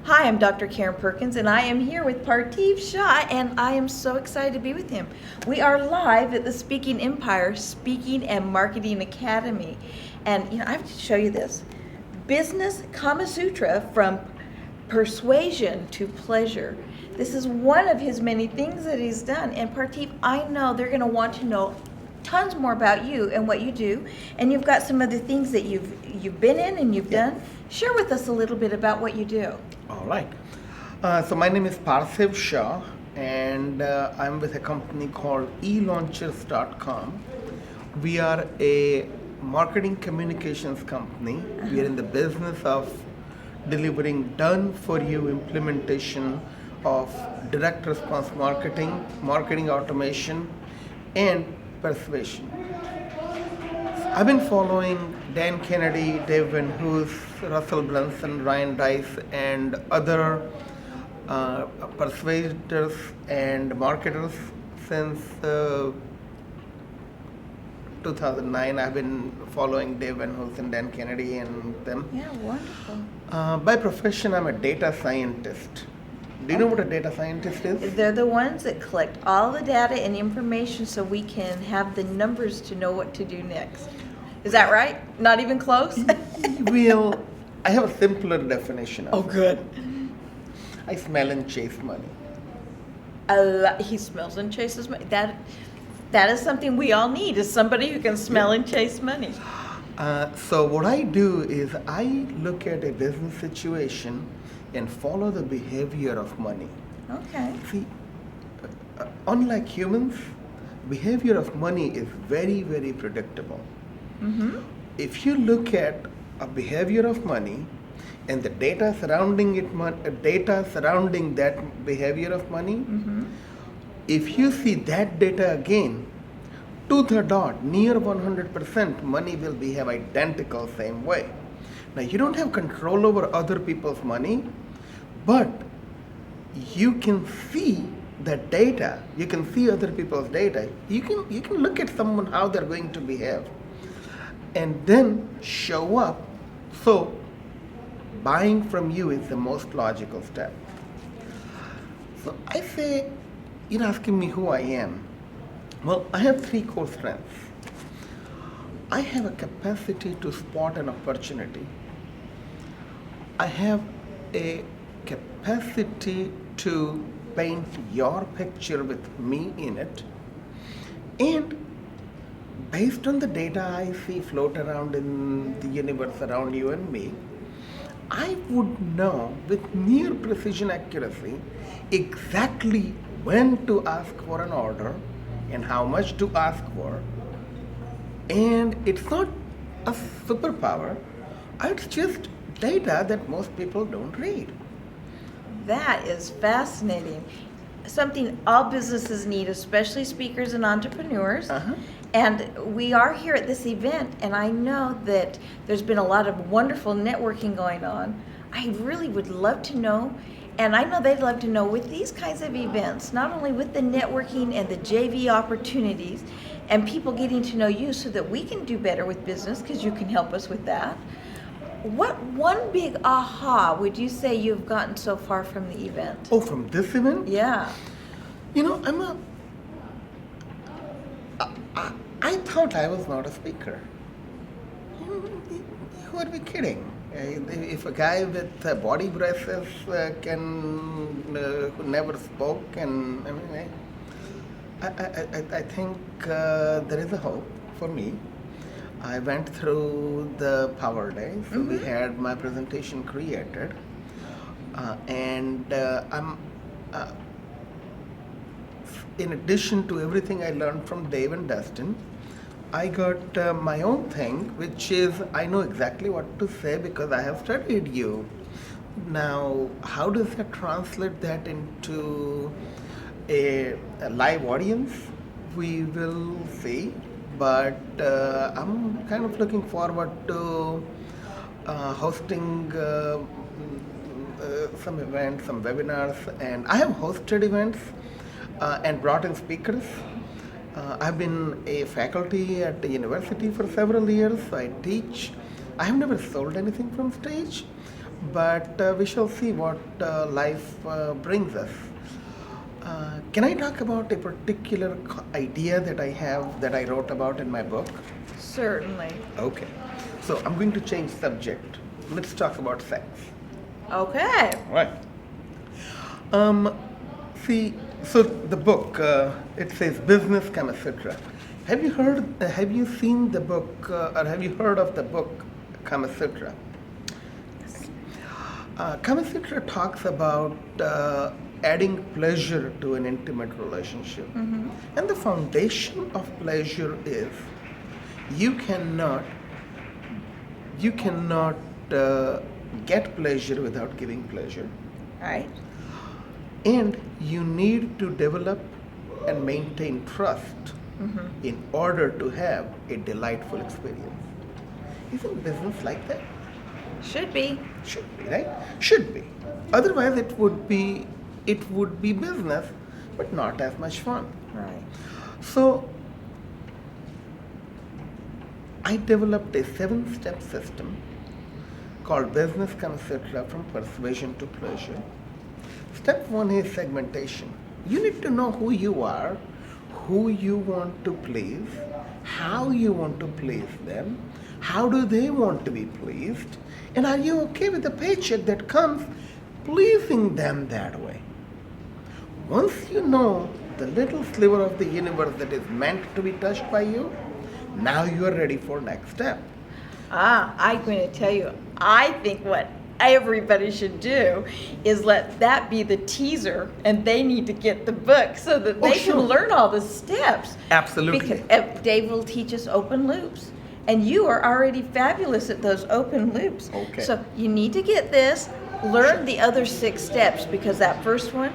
Hi, I'm Dr. Karen Perkins, and I am here with Parthiv Shah, and I am so excited to be with him. We are live at the Speaking Empire Speaking and Marketing Academy. And, I have to show you this. Business Kama Sutra from persuasion to pleasure. This is one of his many things that he's done. And Parthiv, I know they're going to want to know tons more about you and what you do, and you've got some other things that you've been in and you've done. Share with us a little bit about what you do. All right. So my name is Parthiv Shah, and I'm with a company called elaunchers.com. We are a marketing communications company. We are in the business of delivering done-for-you implementation of direct response marketing, marketing automation, and persuasion. I've been following Dan Kennedy, Dave Van Hoos, Russell Brunson, Ryan Dice, and other persuaders and marketers since 2009. I've been following Dave Van Hoos and Dan Kennedy and them. Yeah, wonderful. By profession, I'm a data scientist. Do you know what a data scientist is? They're the ones that collect all the data and information so we can have the numbers to know what to do next. Is that right? Not even close? Well, I have a simpler definition of it. Good. I smell and chase money. He smells and chases money. That is something we all need, is somebody who can smell and chase money. So what I do is I look at a business situation and follow the behavior of money. Okay. See, unlike humans, behavior of money is very, very predictable. Mm-hmm. If you look at a behavior of money and the data surrounding that behavior of money, Mm-hmm. if you see that data again, to the dot, near 100%, money will behave identical same way. Now, you don't have control over other people's money, but you can see the data. You can see other people's data. You can look at someone, how they're going to behave, and then show up. So, buying from you is the most logical step. So I say, you're asking me who I am. Well, I have three core strengths. I have a capacity to spot an opportunity. I have a capacity to paint your picture with me in it. And based on the data I see float around in the universe around you and me, I would know with near precision accuracy exactly when to ask for an order and how much to ask for. And it's not a superpower, it's just data that most people don't read. That is fascinating. Something all businesses need, especially speakers and entrepreneurs. Uh-huh. And we are here at this event, and I know that there's been a lot of wonderful networking going on. I really would love to know, and I know they'd love to know, with these kinds of events, not only with the networking and the JV opportunities and people getting to know you so that we can do better with business, because you can help us with that. What one big aha would you say you've gotten so far from the event? Oh, from this event? Yeah. I thought I was not a speaker. Who are we kidding? If a guy with body braces who never spoke, and I think there is a hope for me. I went through the Power Day, so we had my presentation created, and I'm. In addition to everything I learned from Dave and Dustin, I got my own thing, which is I know exactly what to say because I have studied you. Now, how does that translate that into a live audience? We will see, but I'm kind of looking forward to hosting some events, some webinars, and I have hosted events and brought in speakers. I've been a faculty at the university for several years, so I teach. I have never sold anything from stage, but we shall see what life brings us. Can I talk about a particular idea that I have that I wrote about in my book? Certainly. Okay. So I'm going to change subject. Let's talk about sex. Okay. Right. See, so the book, it says business, etc. Have you seen the book, or have you heard of the book, etc.? Etc. talks about adding pleasure to an intimate relationship. And the foundation of pleasure is you cannot get pleasure without giving pleasure. Right. And you need to develop and maintain trust in order to have a delightful experience. Isn't business like that? Should be. Should be, right? Should be. Otherwise it would be business, but not as much fun. Right. So I developed a 7-step system called Business etc. from persuasion to pleasure. Step 1 is segmentation. You need to know who you are, who you want to please, how you want to please them, how do they want to be pleased, and are you okay with the paycheck that comes pleasing them that way? Once you know the little sliver of the universe that is meant to be touched by you, now you are ready for next step. I'm going to tell you, I think what everybody should do is let that be the teaser, and they need to get the book so that they can learn all the steps. Absolutely. Because Dave will teach us open loops, and you are already fabulous at those open loops. Okay. So you need to get this, learn the other 6 steps, because that first one,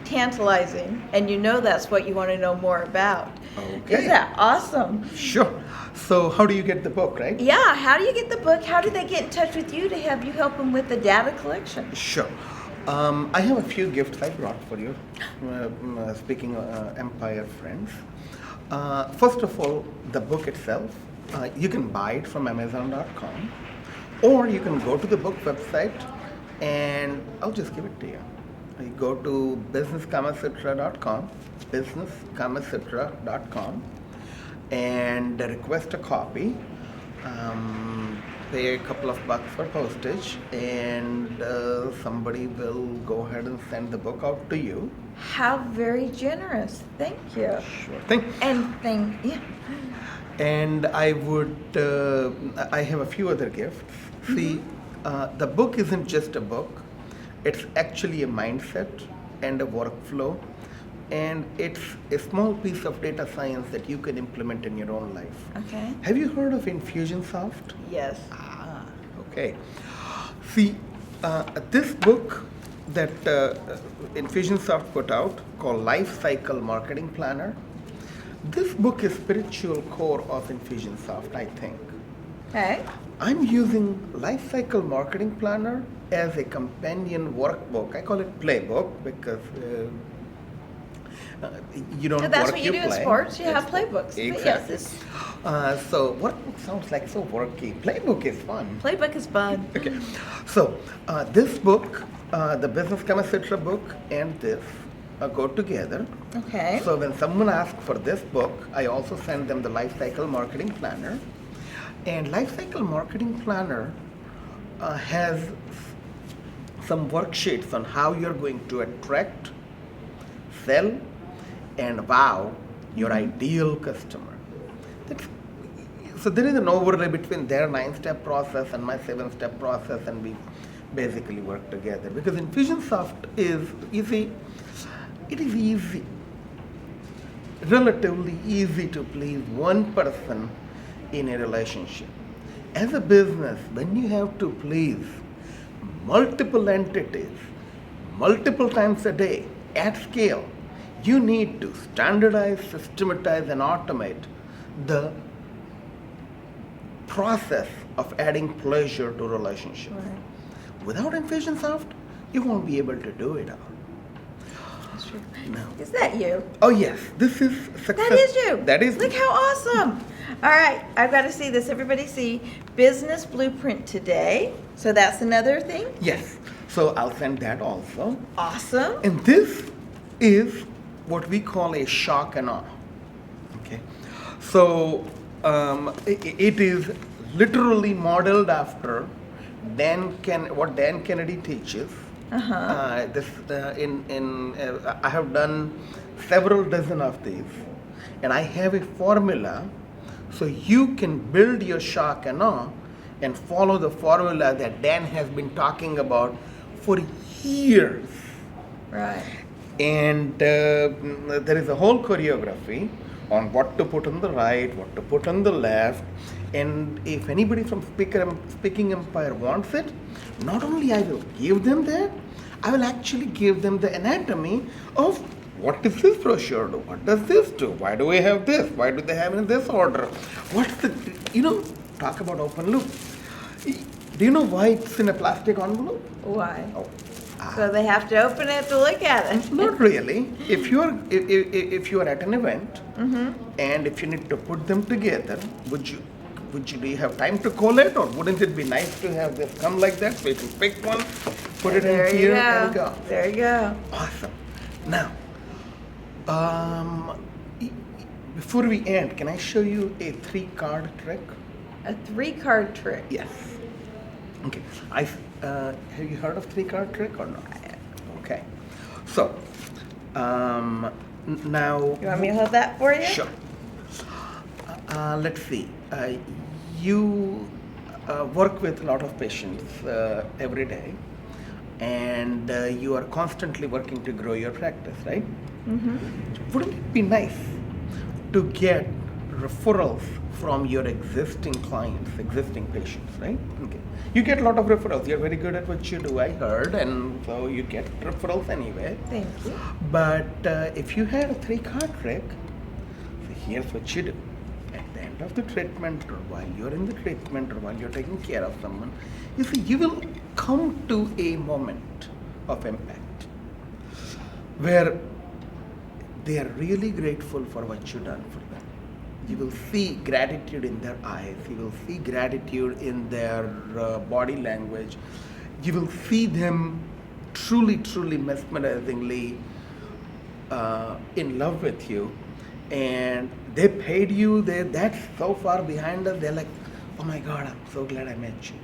tantalizing, and you know that's what you want to know more about. Okay. Is that awesome? Sure. So how do you get the book, right? Yeah, how do you get the book? How do they get in touch with you to have you help them with the data collection? Sure. I have a few gifts I brought for you, Speaking Empire friends. First of all, the book itself, you can buy it from Amazon.com, or you can go to the book website, and I'll just give it to you. You go to business-etc.com, business-etc.com, and request a copy. Pay a couple of bucks for postage, and somebody will go ahead and send the book out to you. How very generous. Thank you. Sure thing. Yeah. And I have a few other gifts. See, the book isn't just a book. It's actually a mindset and a workflow, and it's a small piece of data science that you can implement in your own life. Okay. Have you heard of Infusionsoft? Yes. Okay. See, this book that Infusionsoft put out called Life Cycle Marketing Planner, this book is spiritual core of Infusionsoft, I think. Okay. I'm using Life Cycle Marketing Planner as a companion workbook. I call it playbook because you don't That's work, what you do in play. sports. You have It's- playbooks. But Exactly. yes, So workbook sounds like so worky. Playbook is fun. playbook is fun. Okay. So this book, the Business etc. book, and this go together. Okay. So when someone asks for this book, I also send them the Life Cycle Marketing Planner. And Life Cycle Marketing Planner has some worksheets on how you're going to attract, sell, and wow your ideal customer. So there is an overlay between their 9-step process and my 7-step process, and we basically work together. Because Infusionsoft is easy. It is easy, relatively easy to please one person in a relationship. As a business, when you have to please multiple entities, multiple times a day, at scale, you need to standardize, systematize, and automate the process of adding pleasure to relationships. Right. Without Infusionsoft, you won't be able to do it all. That's true. No. Is that you? Oh yes, this is success. That is you. That is Look me. how awesome. All right, I've got to see this. Everybody see business blueprint today. So that's another thing. Yes. So I'll send that also. Awesome. And this is what we call a shock and awe. Okay. So it is literally modeled after what Dan Kennedy teaches. Uh-huh. I have done several dozen of these, and I have a formula, so you can build your shock and awe and follow the formula that Dan has been talking about for years. Right. And there is a whole choreography on what to put on the right, what to put on the left. And if anybody from Speaking Empire wants it, not only I will give them that, I will actually give them the anatomy of what does this brochure do? What does this do? Why do we have this? Why do they have it in this order? What's the, talk about open loop. Do you know why it's in a plastic envelope? Why? Oh. So they have to open it to look at it. Not really. If you are at an event and if you need to put them together, do you have time to collate, or wouldn't it be nice to have this come like that? So you can pick one, put it There in you here, go. and go. There you go. Awesome. Now, before we end, can I show you a 3-card trick? A 3-card trick. Yes. Okay. Have you heard of 3-card trick or not? Okay. So, now. You want me to hold that for you? Sure. Let's see. You work with a lot of patients every day, and you are constantly working to grow your practice, right? Wouldn't it be nice to get referrals from your existing clients, existing patients, right? Okay. You get a lot of referrals. You're very good at what you do, I heard, and so you get referrals anyway. Thank you. But if you had a 3-card trick, so here's what you do. At the end of the treatment, or while you're in the treatment, or while you're taking care of someone, you see, you will come to a moment of impact where they are really grateful for what you've done for them. You will see gratitude in their eyes. You will see gratitude in their body language. You will see them truly, truly mesmerizingly in love with you. And they paid you. That's so far behind us. They're like, oh my God, I'm so glad I met you.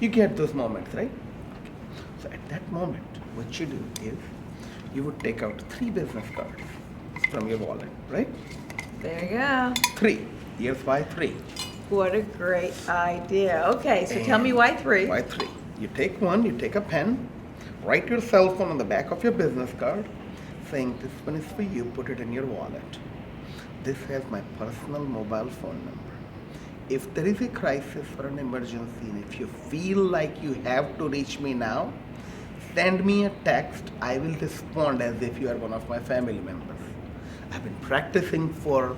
You get those moments, right? Okay. So at that moment, what you do is you would take out 3 business cards from your wallet, right? There you go. 3. Here's why 3. What a great idea. Okay, so tell me why 3. Why 3? You take one, you take a pen, write your cell phone on the back of your business card, saying this one is for you, put it in your wallet. This has my personal mobile phone number. If there is a crisis or an emergency, and if you feel like you have to reach me now, send me a text. I will respond as if you are one of my family members. I've been practicing for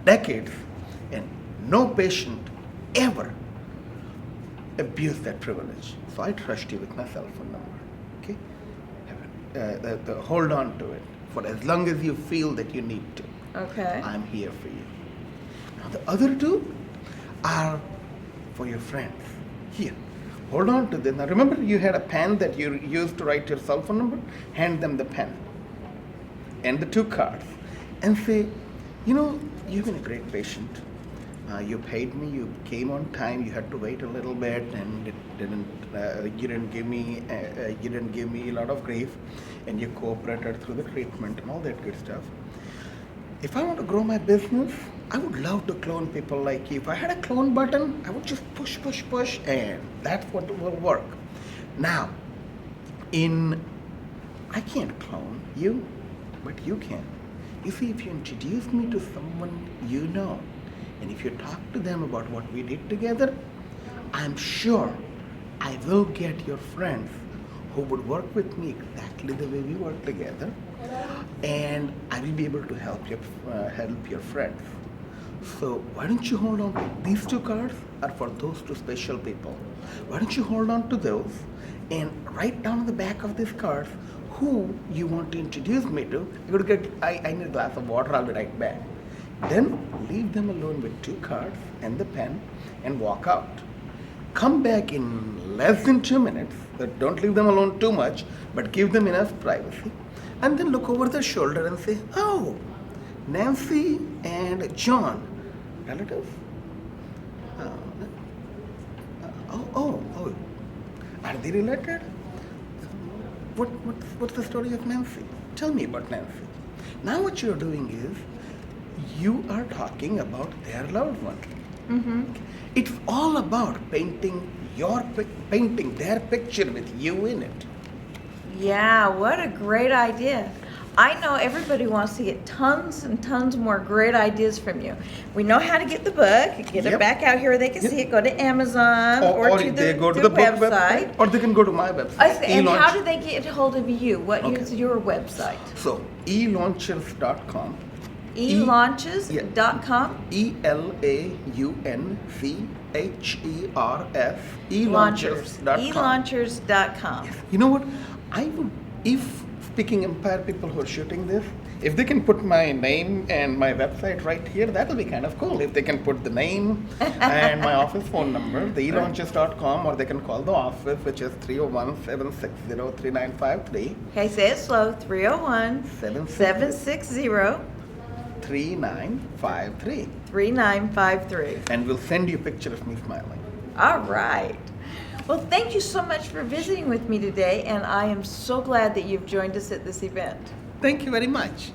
decades, and no patient ever abused that privilege. So I trust you with my cell phone number. Okay? Hold on to it for as long as you feel that you need to. Okay. I'm here for you. Now the other 2 are for your friends. Here. Hold on to this. Now remember, you had a pen that you used to write your cell phone number? Hand them the pen and the 2 cards and say, you've been a great patient. You paid me, you came on time, you had to wait a little bit, and you didn't give me a lot of grief, and you cooperated through the treatment and all that good stuff. If I want to grow my business, I would love to clone people like you. If I had a clone button, I would just push, and that's what will work. Now, I can't clone you, but you can. You see, if you introduce me to someone you know, and if you talk to them about what we did together, I'm sure I will get your friends who would work with me exactly the way we work together, and I will be able to help your friends. So why don't you hold on to these 2 cards are for those 2 special people. Why don't you hold on to those and write down on the back of these cards who you want to introduce me to. You got to get, I need a glass of water, I'll be right back. Then leave them alone with 2 cards and the pen and walk out. Come back in less than 2 minutes, but don't leave them alone too much, but give them enough privacy. And then look over their shoulder and say, oh, Nancy and John, relatives? Oh, are they related? What's the story of Nancy? Tell me about Nancy. Now what you're doing is, you are talking about their loved one. Mm-hmm. It's all about painting their picture with you in it. Yeah, what a great idea. I know everybody wants to get tons and tons more great ideas from you. We know how to get the book, get it back out here where they can see it, go to Amazon or to they the, go to the the book website. or they can go to my website. And how do they get a hold of you? What is your website? So, elaunchers.com. Elaunches.com? ELAUNCHERS. Elaunchers.com. Elaunchers.com. You know what? I would, if Speaking Empire people who are shooting this, if they can put my name and my website right here, that'll be kind of cool. If they can put the name and my office phone number, the elaunches.com, or they can call the office, which is 301-760-3953. Okay, say it slow. 301-760. 3953. 3953. And we'll send you a picture of me smiling. All right. Well, thank you so much for visiting with me today, and I am so glad that you've joined us at this event. Thank you very much.